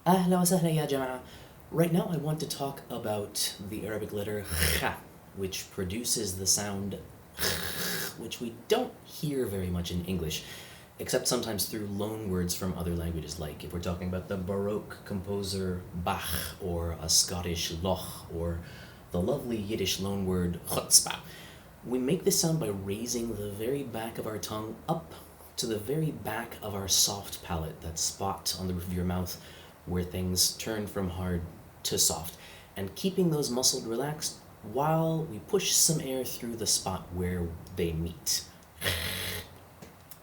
أهلا وسهلا يا جماعة. Right now I want to talk about the Arabic letter khaa, which produces the sound which we don't hear very much in English, except sometimes through loan words from other languages, like if we're talking about the Baroque composer Bach, or a Scottish loch, or the lovely Yiddish loan word chutzpah. We make this sound by raising the very back of our tongue up to the very back of our soft palate, that spot on the roof of your mouth where things turn from hard to soft, and keeping those muscles relaxed while we push some air through the spot where they meet.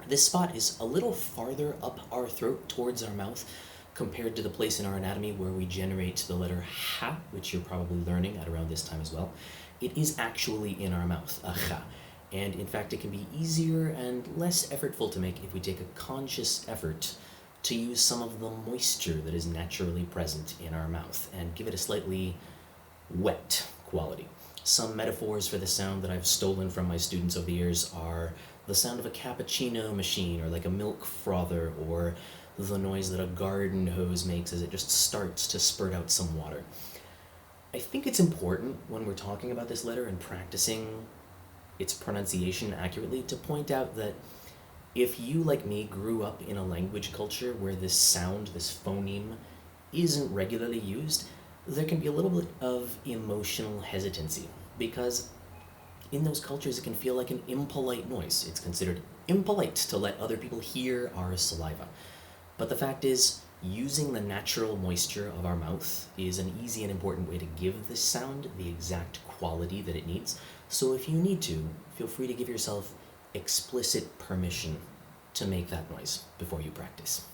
This spot is a little farther up our throat towards our mouth compared to the place in our anatomy where we generate the letter ha, which you're probably learning at around this time as well. It is actually in our mouth, a ha. And in fact, it can be easier and less effortful to make if we take a conscious effort to use some of the moisture that is naturally present in our mouth and give it a slightly wet quality. Some metaphors for the sound that I've stolen from my students over the years are the sound of a cappuccino machine, or like a milk frother, or the noise that a garden hose makes as it just starts to spurt out some water. I think it's important when we're talking about this letter and practicing its pronunciation accurately to point out that if you, like me, grew up in a language culture where this sound, this phoneme, isn't regularly used, there can be a little bit of emotional hesitancy, because in those cultures it can feel like an impolite noise. It's considered impolite to let other people hear our saliva. But the fact is, using the natural moisture of our mouth is an easy and important way to give this sound the exact quality that it needs. So if you need to, feel free to give yourself explicit permission to make that noise before you practice.